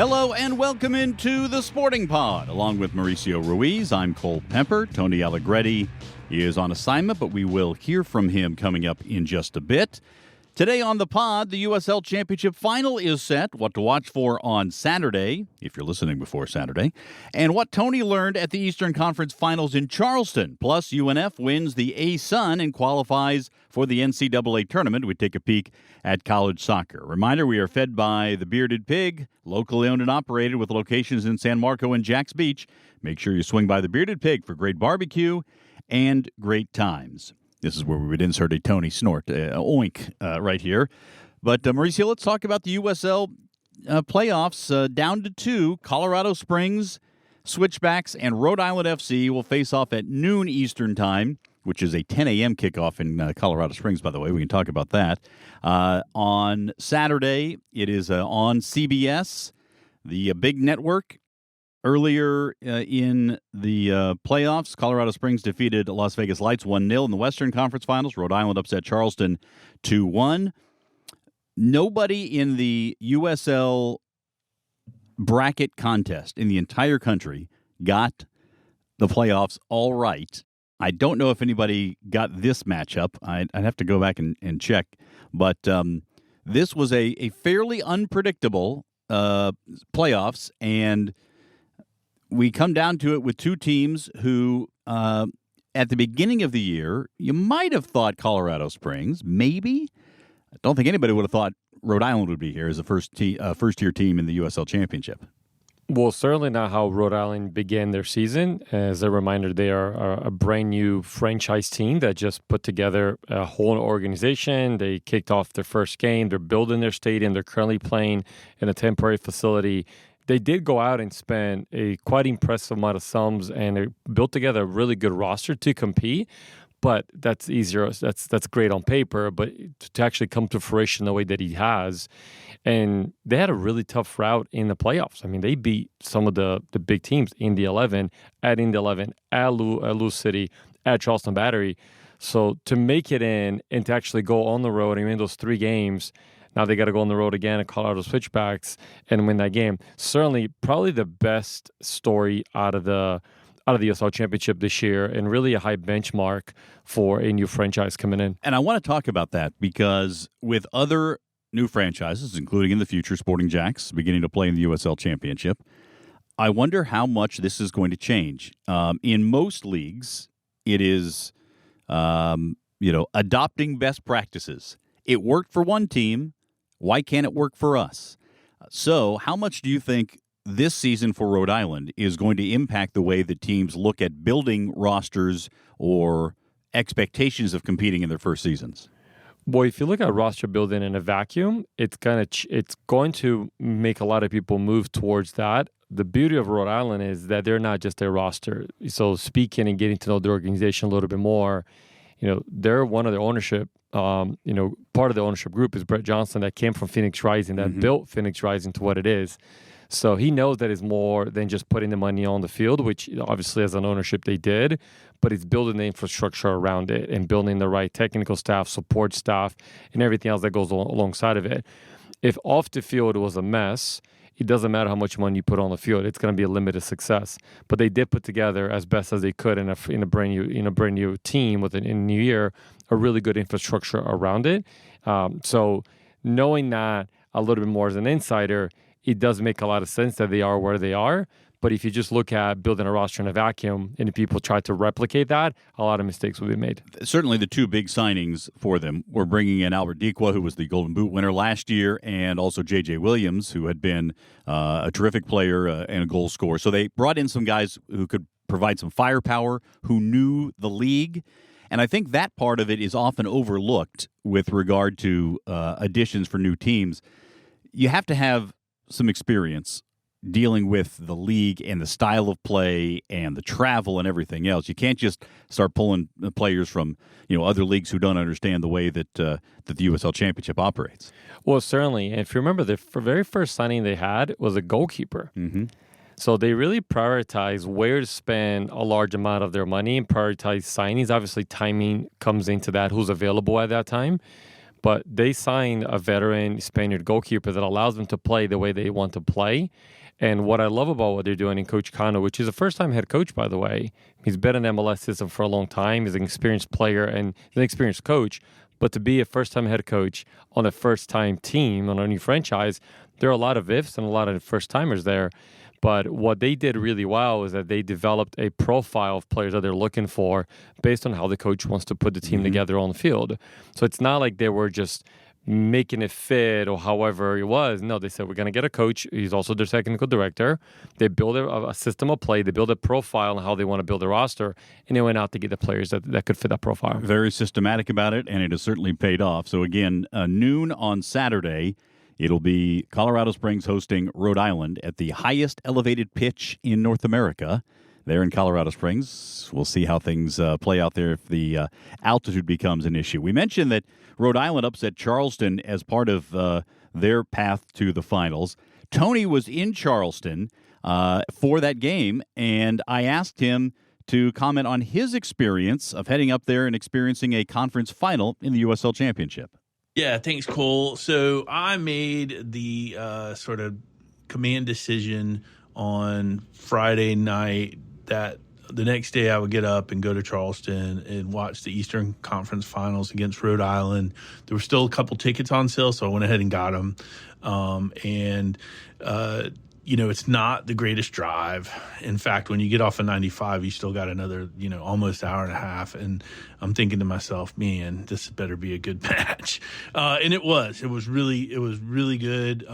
Hello and welcome into the Sporting Pod. Along with Mauricio Ruiz, I'm Cole Pemper. Tony Allegretti is on assignment, but we will hear from him coming up in just a bit. Today on the pod, the USL Championship final is set, what to watch for on Saturday, if you're listening before Saturday, and what Tony learned at the Eastern Conference Finals in Charleston. Plus, UNF wins the A-Sun and qualifies for the NCAA tournament. We take a peek at college soccer. Reminder, we are fed by The Bearded Pig, locally owned and operated with locations in San Marco and Jax Beach. Make sure you swing by The Bearded Pig for great barbecue and great times. This is where we would insert a Tony snort, oink, right here. But, Mauricio, let's talk about the USL playoffs. Down to 2, Colorado Springs, Switchbacks, and Rhode Island FC will face off at noon Eastern time, which is a 10 a.m. kickoff in Colorado Springs, by the way. We can talk about that. On Saturday, it is on CBS, the big network. Earlier in the playoffs, Colorado Springs defeated Las Vegas Lights 1-0 in the Western Conference Finals. Rhode Island upset Charleston 2-1. Nobody in the USL bracket contest in the entire country got the playoffs all right. I don't know if anybody got this matchup. I'd have to go back and check. But this was a fairly unpredictable playoffs, and we come down to it with two teams who, at the beginning of the year, you might have thought Colorado Springs, maybe. I don't think anybody would have thought Rhode Island would be here as a first-year team in the USL Championship. Well, certainly not how Rhode Island began their season. As a reminder, they are a brand-new franchise team that just put together a whole organization. They kicked off their first game. They're building their stadium. They're currently playing in a temporary facility. They did go out and spend a quite impressive amount of sums, and they built together a really good roster to compete. But that's easier. That's great on paper, but to actually come to fruition the way that he has. And they had a really tough route in the playoffs. I mean, they beat some of the big teams in the 11, at Lou City, at Charleston Battery. So to make it in and to actually go on the road and win those 3 games, now they got to go on the road again at Colorado Switchbacks and win that game. Certainly, probably the best story out of the USL Championship this year, and really a high benchmark for a new franchise coming in. And I want to talk about that because with other new franchises, including in the future Sporting Jacks, beginning to play in the USL Championship, I wonder how much this is going to change. In most leagues, it is, adopting best practices. It worked for one team. Why can't it work for us? So how much do you think this season for Rhode Island is going to impact the way that teams look at building rosters or expectations of competing in their first seasons? Well, if you look at roster building in a vacuum, it's going to make a lot of people move towards that. The beauty of Rhode Island is that they're not just a roster. So speaking and getting to know the organization a little bit more, they're one of the ownership. Part of the ownership group is Brett Johnson that came from Phoenix Rising, that built Phoenix Rising to what it is. So he knows that it's more than just putting the money on the field, which obviously as an ownership they did, but it's building the infrastructure around it and building the right technical staff, support staff, and everything else that goes alongside of it. If off the field was a mess, it doesn't matter how much money you put on the field; it's going to be a limited success. But they did put together as best as they could in a brand new team with a new year, a really good infrastructure around it. So knowing that a little bit more as an insider, it does make a lot of sense that they are where they are. But if you just look at building a roster in a vacuum and people try to replicate that, a lot of mistakes will be made. Certainly the two big signings for them were bringing in Albert Dikwa, who was the Golden Boot winner last year, and also J.J. Williams, who had been a terrific player and a goal scorer. So they brought in some guys who could provide some firepower, who knew the league. And I think that part of it is often overlooked with regard to additions for new teams. You have to have some experience dealing with the league and the style of play and the travel and everything else. You can't just start pulling players from other leagues who don't understand the way that the USL Championship operates. Well, certainly. And if you remember, the very first signing they had was a goalkeeper. Mm-hmm. So they really prioritize where to spend a large amount of their money and prioritize signings. Obviously, timing comes into that, who's available at that time. but they signed a veteran Spaniard goalkeeper that allows them to play the way they want to play. And what I love about what they're doing in Coach Cano, which is a first-time head coach, by the way, he's been in the MLS system for a long time. He's an experienced player and an experienced coach. But to be a first-time head coach on a first-time team, on a new franchise, there are a lot of ifs and a lot of first-timers there. But what they did really well is that they developed a profile of players that they're looking for based on how the coach wants to put the team together on the field. So it's not like they were just making it fit or however it was. No, they said, we're going to get a coach. He's also their technical director. They build a system of play. They build a profile on how they want to build a roster, and they went out to get the players that could fit that profile. Very systematic about it, and it has certainly paid off. So again, noon on Saturday, it'll be Colorado Springs hosting Rhode Island at the highest elevated pitch in North America. There in Colorado Springs. We'll see how things play out there if the altitude becomes an issue. We mentioned that Rhode Island upset Charleston as part of their path to the finals. Tony was in Charleston for that game, and I asked him to comment on his experience of heading up there and experiencing a conference final in the USL Championship. Yeah, thanks, Cole. So I made the sort of command decision on Friday night that the next day I would get up and go to Charleston and watch the Eastern Conference Finals against Rhode Island. There were still a couple tickets on sale, so I went ahead and got them. It's not the greatest drive. In fact, when you get off of 95, you still got another, almost hour and a half. And I'm thinking to myself, man, this better be a good match. And it was. It was really good.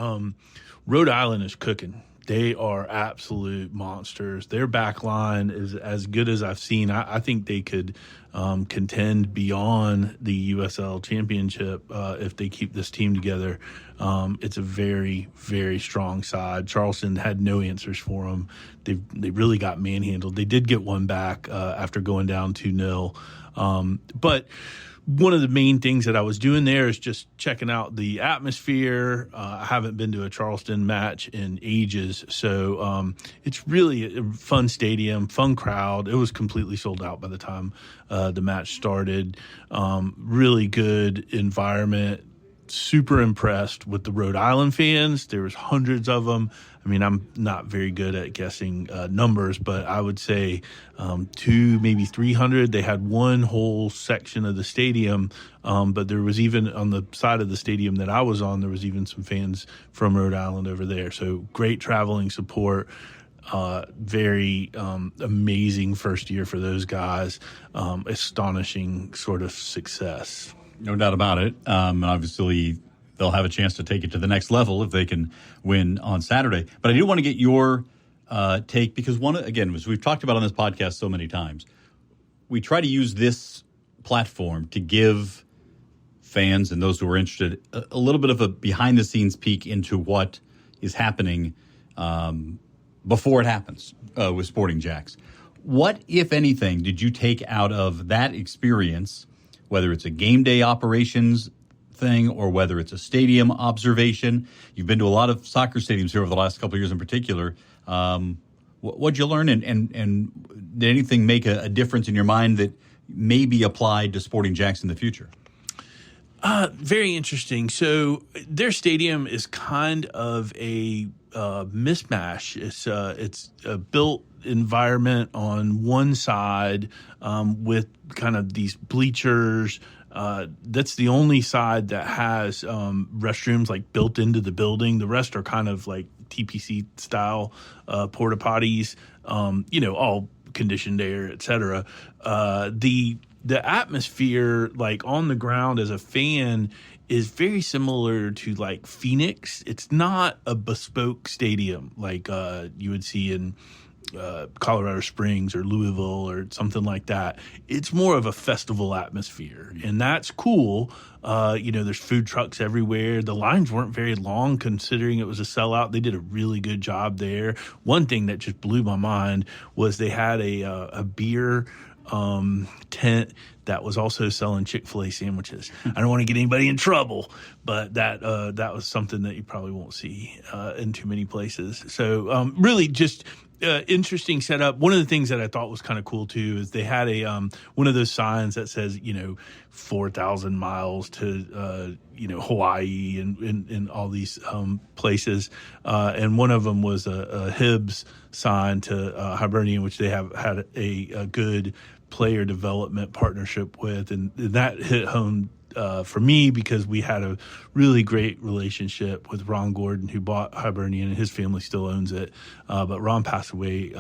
Rhode Island is cooking. They are absolute monsters. Their back line is as good as I've seen. I think they could contend beyond the USL Championship if they keep this team together. It's a very, very strong side. Charleston had no answers for them. They really got manhandled. They did get one back after going down 2-0. But one of the main things that I was doing there is just checking out the atmosphere. I haven't been to a Charleston match in ages, so it's really a fun stadium, fun crowd. It was completely sold out by the time the match started. Really good environment. Super impressed with the Rhode Island fans. There was hundreds of them. I mean, I'm not very good at guessing numbers, but I would say 200, maybe 300. They had one whole section of the stadium, but there was even on the side of the stadium that I was on, there was even some fans from Rhode Island over there. So great traveling support. Very amazing first year for those guys. Astonishing sort of success. No doubt about it. Obviously, they'll have a chance to take it to the next level if they can win on Saturday. But I do want to get your take because, as we've talked about on this podcast so many times, we try to use this platform to give fans and those who are interested a little bit of a behind-the-scenes peek into what is happening before it happens with Sporting Jacks. What, if anything, did you take out of that experience, whether it's a game day operations thing or whether it's a stadium observation? You've been to a lot of soccer stadiums here over the last couple of years in particular. What'd you learn, and did anything make a difference in your mind that may be applied to Sporting Jacks in the future? Very interesting. So their stadium is kind of a mismatch. It's a built environment on one side with kind of these bleachers. That's the only side that has restrooms like built into the building. The rest are kind of like TPC style porta potties, all conditioned air, et cetera. The atmosphere, like on the ground as a fan, is very similar to like Phoenix. It's not a bespoke stadium like you would see in Colorado Springs or Louisville or something like that. It's more of a festival atmosphere, and that's cool. There's food trucks everywhere. The lines weren't very long considering it was a sellout. They did a really good job there. One thing that just blew my mind was they had a beer tent that was also selling Chick-fil-A sandwiches. I don't want to get anybody in trouble, but that was something that you probably won't see in too many places. So really just interesting setup. One of the things that I thought was kind of cool too is they had a one of those signs that says 4,000 miles to Hawaii and all these places, and one of them was a Hibs sign to Hibernian, which they have had a good player development partnership with, and that hit home for me because we had a really great relationship with Ron Gordon, who bought Hibernian, and his family still owns it. But Ron passed away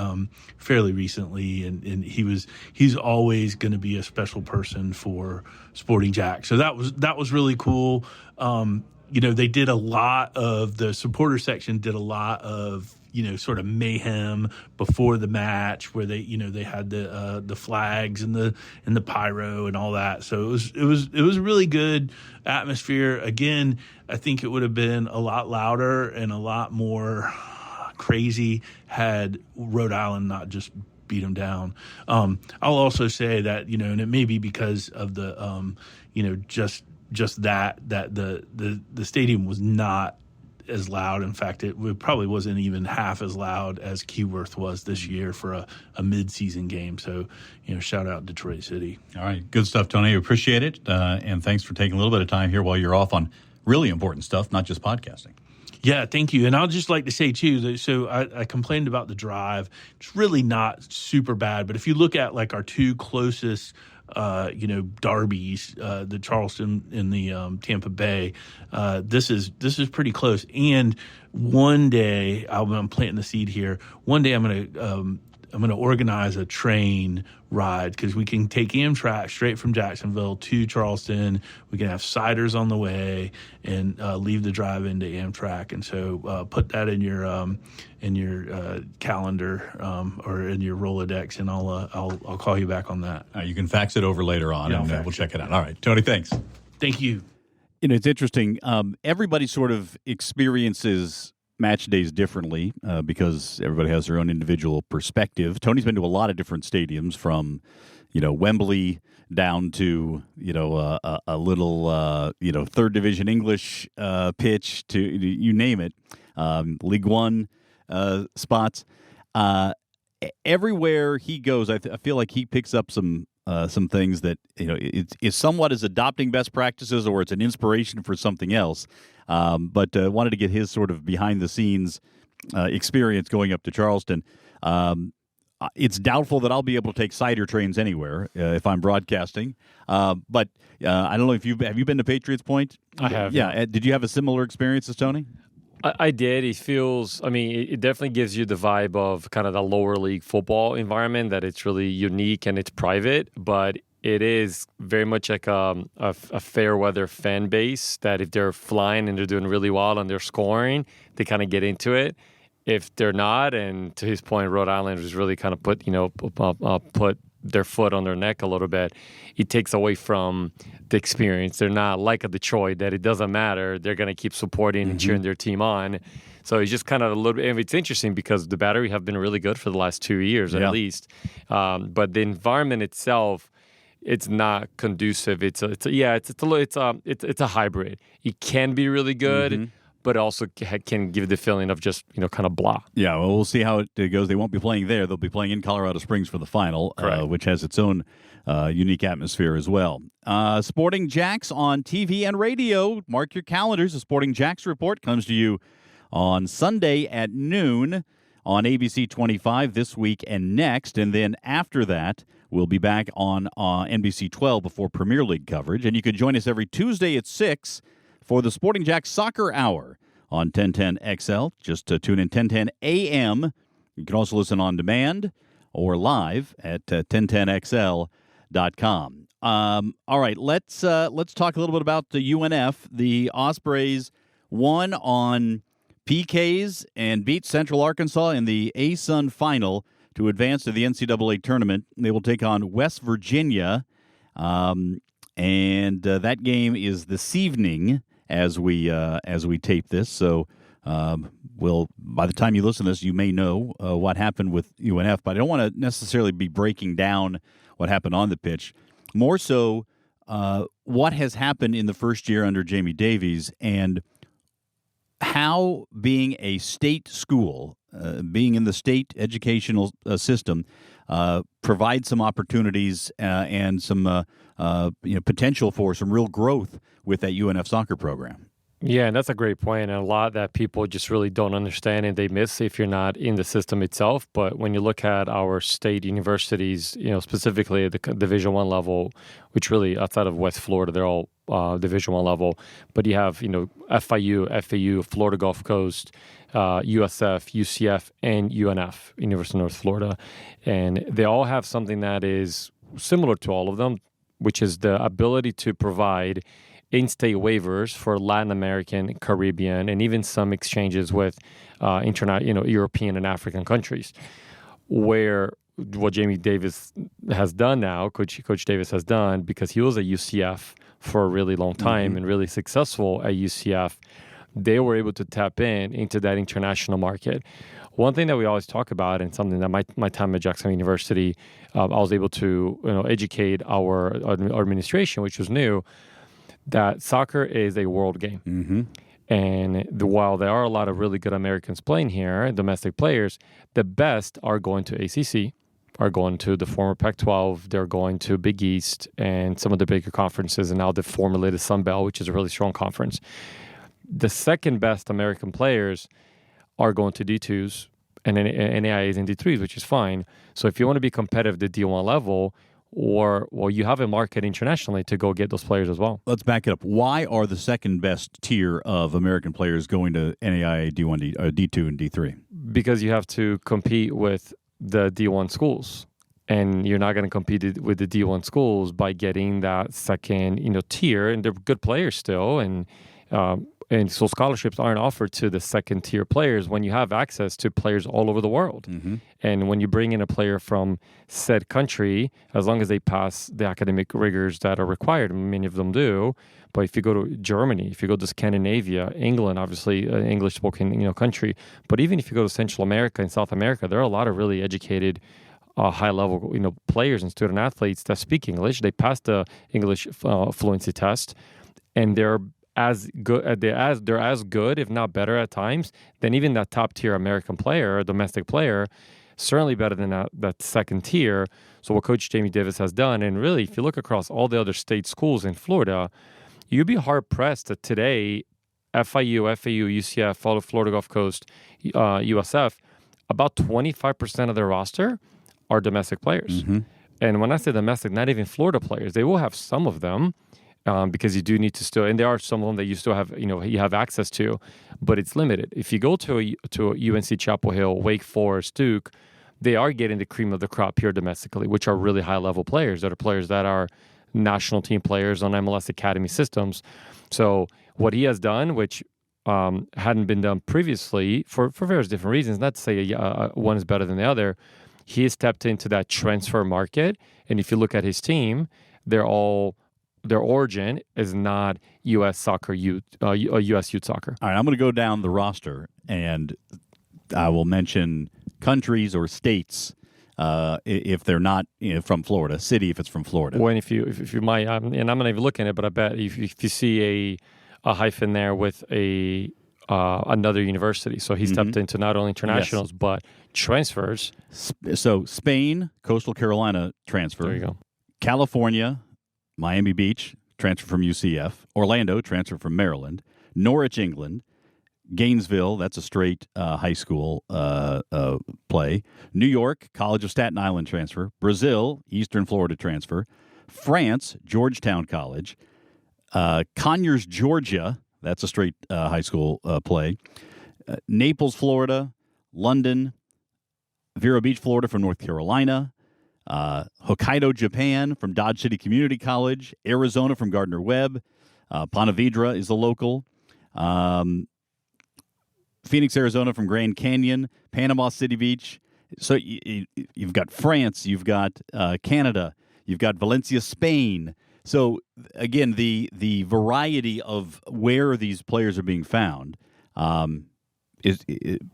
fairly recently, and he's always going to be a special person for Sporting Jack. So that was really cool. They did a lot of the supporter section did a lot of sort of mayhem before the match, where they had the flags and the pyro and all that. So it was a really good atmosphere. Again, I think it would have been a lot louder and a lot more crazy had Rhode Island not just beat them down. I'll also say that and it may be because of the just that the stadium was not as loud. In fact, it probably wasn't even half as loud as Keyworth was this year for a mid-season game. So, shout out Detroit City. All right. Good stuff, Tony. Appreciate it. And thanks for taking a little bit of time here while you're off on really important stuff, not just podcasting. Yeah, thank you. And I'll just like to say, too, that, so I complained about the drive. It's really not super bad. But if you look at, like, our two closest derbies, the Charleston and the Tampa Bay, this is pretty close. And one day, I'm planting the seed here. One day, I'm going to organize a train ride because we can take Amtrak straight from Jacksonville to Charleston. We can have ciders on the way and leave the drive into Amtrak. And so put that in your calendar or in your Rolodex, and I'll call you back on that. You can fax it over later on, and we'll check it out. All right, Tony, thanks. Thank you. It's interesting. Everybody sort of experiences match days differently because everybody has their own individual perspective. Tony's been to a lot of different stadiums, from Wembley down to a little third division English pitch to you name it, League One spots. Everywhere he goes, I feel like he picks up some things that it's somewhat as adopting best practices, or it's an inspiration for something else. But wanted to get his sort of behind the scenes experience going up to Charleston. It's doubtful that I'll be able to take cider trains anywhere if I'm broadcasting. But I don't know if have you been to Patriots Point? I have. Yeah. Did you have a similar experience as Tony? I did. It definitely gives you the vibe of kind of the lower league football environment, that it's really unique and it's private, but it is very much like a fair weather fan base that if they're flying and they're doing really well and they're scoring, they kind of get into it. If they're not, and to his point, Rhode Island was really kind of put their foot on their neck a little bit, it takes away from the experience. They're not like a Detroit that it doesn't matter. They're going to keep supporting and cheering their team on. So it's just kind of a little bit, and it's interesting because the Battery have been really good for the last 2 years at least. But the environment itself, it's not conducive. It's a hybrid. It can be really good, but also can give the feeling of just kind of blah. Yeah, well, we'll see how it goes. They won't be playing there. They'll be playing in Colorado Springs for the final, which has its own unique atmosphere as well. Sporting Jacks on TV and radio. Mark your calendars. The Sporting Jacks Report comes to you on Sunday at noon on ABC 25 this week and next. And then after that, we'll be back on NBC 12 before Premier League coverage. And you can join us every Tuesday at 6 for the Sporting Jacks Soccer Hour on 1010 XL. Just tune in 1010 AM. You can also listen on demand or live at 1010XL.com. All right, let's talk a little bit about the UNF. The Ospreys won on PKs and beat Central Arkansas in the ASUN final to advance to the NCAA tournament. They will take on West Virginia, and that game is this evening as we tape this. So, by the time you listen to this, you may know what happened with UNF, but I don't want to necessarily be breaking down what happened on the pitch. more so what has happened in the first year under Jamie Davies and how being a state school, being in the state educational system, provides some opportunities and some potential for some real growth with that UNF soccer program. Yeah, and that's a great point, and a lot that people just really don't understand and they miss if you're not in the system itself. But when you look at our state universities, specifically at the Division I level, which really outside of West Florida, they're all Division I level. But you have FIU, FAU, Florida Gulf Coast, USF, UCF, and UNF, University of North Florida, and they all have something that is similar to all of them, which is the ability to provide in-state waivers for Latin American, Caribbean, and even some exchanges with European and African countries. Where what Jamie Davis has done now, Coach Davis has done, because he was at UCF for a really long time and really successful at UCF, they were able to tap into that international market. One thing that we always talk about, and something that my time at Jackson University, I was able to educate our administration, which was new, that soccer is a world game. Mm-hmm. And while there are a lot of really good Americans playing here, domestic players, the best are going to ACC, are going to the former Pac-12, they're going to Big East and some of the bigger conferences, and now they've formulated Sun Belt, which is a really strong conference. The second best American players are going to D2s and NAIAs and D3s, which is fine. So if you want to be competitive at the D1 level, you have a market internationally to go get those players as well. Let's back it up. Why are the second best tier of American players going to NAIA, D1, D2, and D3? Because you have to compete with the D1 schools, and you're not going to compete with the D1 schools by getting that second, tier. And they're good players still, and so scholarships aren't offered to the second tier players when you have access to players all over the world. Mm-hmm. And when you bring in a player from said country, as long as they pass the academic rigors that are required, many of them do. But if you go to Germany, if you go to Scandinavia, England, obviously an English-spoken country, but even if you go to Central America and South America, there are a lot of really educated, high-level players and student athletes that speak English. They pass the English fluency test, and they're as good, they're as good, if not better at times, than even that top-tier American player, domestic player, certainly better than that second tier. So what Coach Jamie Davis has done, and really, if you look across all the other state schools in Florida, you'd be hard-pressed that today, FIU, FAU, UCF, Florida Gulf Coast, USF, about 25% of their roster are domestic players. Mm-hmm. And when I say domestic, not even Florida players. They will have some of them, because you do need to still, and there are some of them that you still have, you have access to, but it's limited. If you go to a UNC Chapel Hill, Wake Forest, Duke, they are getting the cream of the crop here domestically, which are really high-level players. That are players that are national team players on MLS Academy systems. So what he has done, which hadn't been done previously for various different reasons, not to say one is better than the other, he has stepped into that transfer market. And if you look at his team, their origin is not U.S. soccer youth, U.S. youth soccer. All right, I'm going to go down the roster, and I will mention countries or states if they're not from Florida, city if it's from Florida. When if you might, and I'm not even looking at it, but I bet if you see a hyphen there with another university, so he stepped into not only internationals but transfers. So Spain, Coastal Carolina transfer. There you go. California, Miami Beach, transfer from UCF. Orlando, transfer from Maryland. Norwich, England. Gainesville, that's a straight high school play. New York, College of Staten Island transfer. Brazil, Eastern Florida transfer. France, Georgetown College. Conyers, Georgia, that's a straight high school play. Naples, Florida. London. Vero Beach, Florida from North Carolina. Hokkaido, Japan from Dodge City Community College. Arizona from Gardner-Webb. Ponte Vedra is the local. Phoenix, Arizona from Grand Canyon. Panama City Beach. So you've got France. You've got Canada. You've got Valencia, Spain. So, again, the variety of where these players are being found is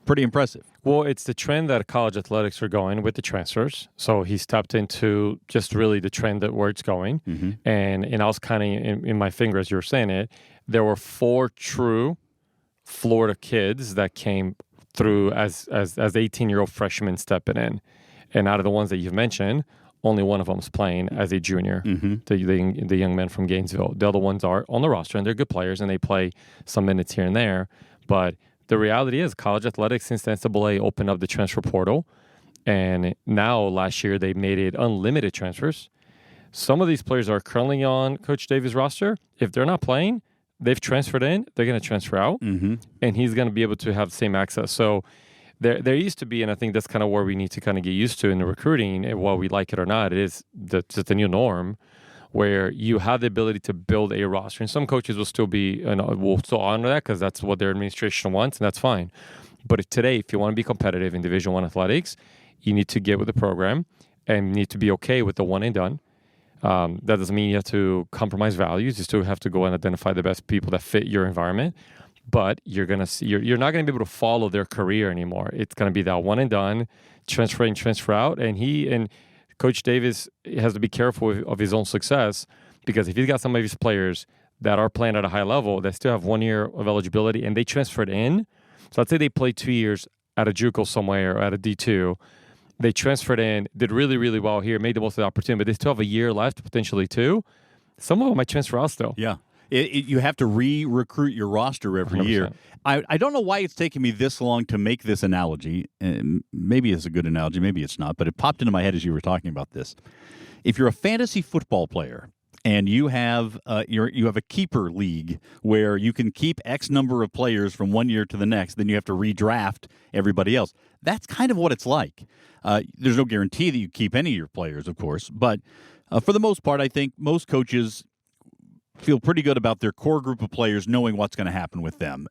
pretty impressive. Well, it's the trend that college athletics are going with the transfers. So he stepped into just really the trend that where it's going. Mm-hmm. And I was kind of in my finger as you were saying it. There were 4 true Florida kids that came through as 18-year-old freshmen stepping in. And out of the ones that you've mentioned, only one of them is playing as a junior, the young men from Gainesville. The other ones are on the roster, and they're good players, and they play some minutes here and there. But the reality is college athletics, since the NCAA opened up the transfer portal, and now last year they made it unlimited transfers. Some of these players are currently on Coach Davis' roster. If they're not playing, they've transferred in, they're going to transfer out, and he's going to be able to have the same access. So there used to be, and I think that's kind of where we need to kind of get used to in the recruiting, and whether we like it or not, it is just the new norm where you have the ability to build a roster. And some coaches will still will still honor that because that's what their administration wants, and that's fine. But today, if you want to be competitive in Division I athletics, you need to get with the program and need to be okay with the one and done. That doesn't mean you have to compromise values. You still have to go and identify the best people that fit your environment. But you're not going to be able to follow their career anymore. It's going to be that one and done, transfer in, transfer out. And Coach Davis has to be careful of his own success, because if he's got some of his players that are playing at a high level that still have 1 year of eligibility and they transferred in, so let's say they played 2 years at a JUCO somewhere or at a D2, they transferred in, did really, really well here, made the most of the opportunity, but they still have a year left, potentially 2. Some of them might transfer out still. Yeah. You have to re-recruit your roster every 100%. year. I don't know why it's taken me this long to make this analogy. Maybe it's a good analogy, maybe it's not, but it popped into my head as you were talking about this. If you're a fantasy football player and you have you have a keeper league where you can keep X number of players from 1 year to the next, then you have to redraft everybody else. That's kind of what it's like. There's no guarantee that you keep any of your players, of course, but for the most part, I think most coaches feel pretty good about their core group of players knowing what's going to happen with them.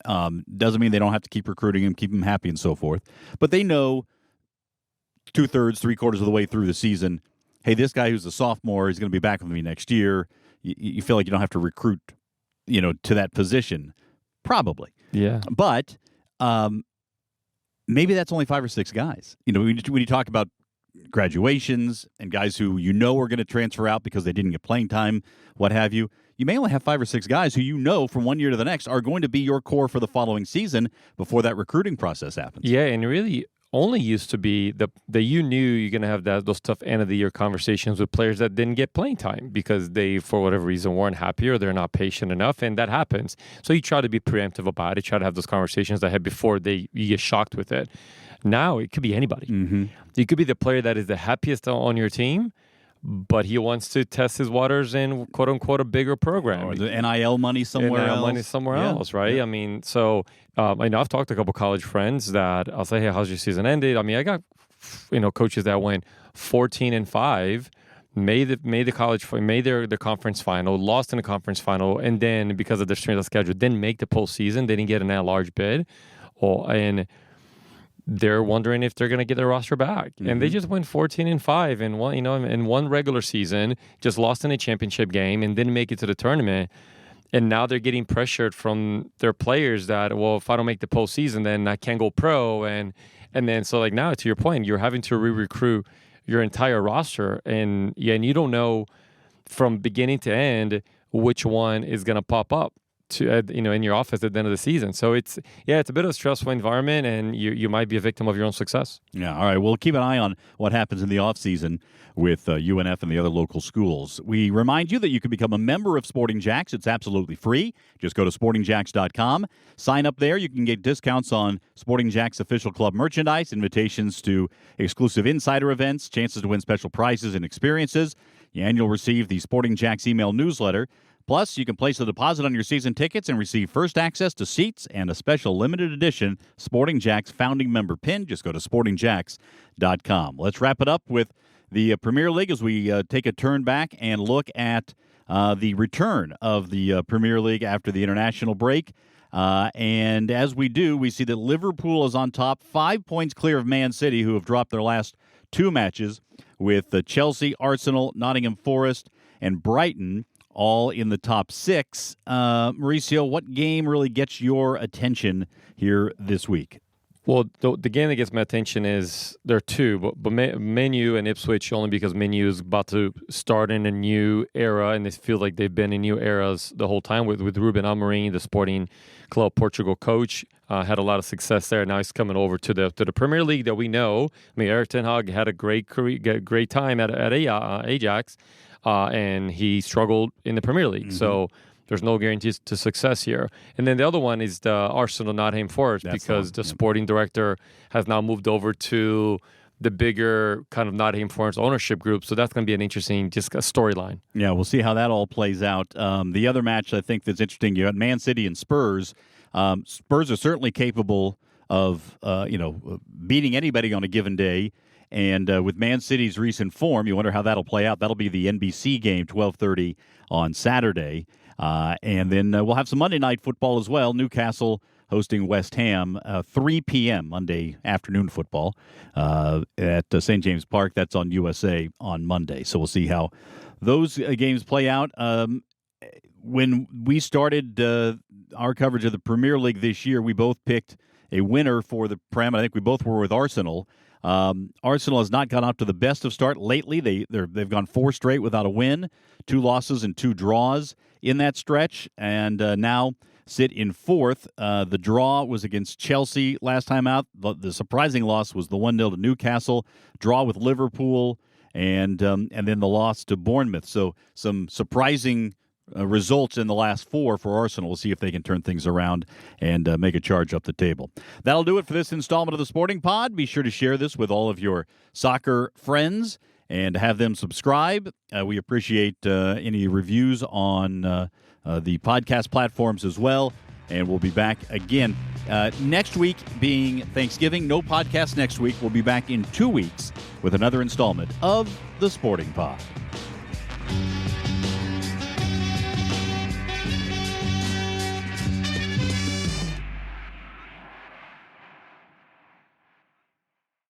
Doesn't mean they don't have to keep recruiting them, keep them happy and so forth. But they know 2/3, 3/4 of the way through the season, hey, this guy who's a sophomore is going to be back with me next year. You feel like you don't have to recruit, to that position. Probably. Yeah. But maybe that's only 5 or 6 guys. When you talk about graduations and guys who are going to transfer out because they didn't get playing time, what have you, you may only have 5 or 6 guys who from 1 year to the next are going to be your core for the following season before that recruiting process happens. Yeah, and really only used to be that you knew you're going to have those tough end-of-the-year conversations with players that didn't get playing time because they, for whatever reason, weren't happy or they're not patient enough, and that happens. So you try to be preemptive about it, try to have those conversations ahead before you get shocked with it. Now it could be anybody. Mm-hmm. You could be the player that is the happiest on your team, but he wants to test his waters in "quote unquote" a bigger program, or the NIL money somewhere else. Right? Yeah. I mean, so I know I've talked to a couple college friends that I'll say, "Hey, how's your season ended?" I mean, I got coaches that went 14-5, made their conference final, lost in the conference final, and then because of their strength of schedule, didn't make the postseason. They didn't get an at-large bid, and they're wondering if they're going to get their roster back. Mm-hmm. And they just went 14-5 in one regular season, just lost in a championship game and didn't make it to the tournament. And now they're getting pressured from their players that, well, if I don't make the postseason, then I can't go pro. And then, so like now, to your point, you're having to re-recruit your entire roster. And you don't know from beginning to end which one is going to pop up in your office at the end of the season. So it's a bit of a stressful environment, and you might be a victim of your own success. Yeah. All right. We'll keep an eye on what happens in the off season with UNF and the other local schools. We remind you that you can become a member of Sporting Jacks. It's absolutely free. Just go to sportingjacks.com. Sign up there. You can get discounts on Sporting Jacks official club merchandise, invitations to exclusive insider events, chances to win special prizes and experiences. And you'll receive the Sporting Jacks email newsletter. Plus, you can place a deposit on your season tickets and receive first access to seats and a special limited edition Sporting Jacks founding member pin. Just go to sportingjacks.com. Let's wrap it up with the Premier League as we take a turn back and look at the return of the Premier League after the international break. And as we do, we see that Liverpool is on top, 5 points clear of Man City, who have dropped their last 2 matches, with Chelsea, Arsenal, Nottingham Forest, and Brighton all in the top 6. Mauricio, what game really gets your attention here this week? Well, the game that gets my attention is there are two, but Menu and Ipswich only because Menu is about to start in a new era, and they feel like they've been in new eras the whole time with Ruben Amorim, the Sporting Club Portugal coach. Had a lot of success there. Now he's coming over to the Premier League that we know. I mean, Erik ten Hag had a great time at Ajax, and he struggled in the Premier League. Mm-hmm. So there's no guarantees to success here. And then the other one is the Arsenal Nottingham Forest, because the sporting director has now moved over to the bigger kind of Nottingham Forest ownership group. So that's going to be an interesting just a storyline. Yeah, we'll see how that all plays out. The other match I think that's interesting, you got Man City and Spurs. Spurs are certainly capable of beating anybody on a given day. And with Man City's recent form, you wonder how that'll play out. That'll be the NBC game, 12:30 on Saturday. And then we'll have some Monday night football as well. Newcastle hosting West Ham, 3 p.m. Monday afternoon football at St. James Park. That's on USA on Monday. So we'll see how those games play out. When we started our coverage of the Premier League this year, we both picked a winner for the Prem. I think we both were with Arsenal. Arsenal has not gone up to the best of start lately. They've gone 4 straight without a win, 2 losses and 2 draws in that stretch, and now sit in 4th. The draw was against Chelsea last time out. The surprising loss was the 1-0 to Newcastle, draw with Liverpool, and then the loss to Bournemouth. So some surprising results in the last 4 for Arsenal. We'll see if they can turn things around and make a charge up the table. That'll do it for this installment of the Sporting Pod. Be sure to share this with all of your soccer friends and have them subscribe. We appreciate any reviews on the podcast platforms as well. And we'll be back again next week, being Thanksgiving. No podcast next week. We'll be back in 2 weeks with another installment of the Sporting Pod.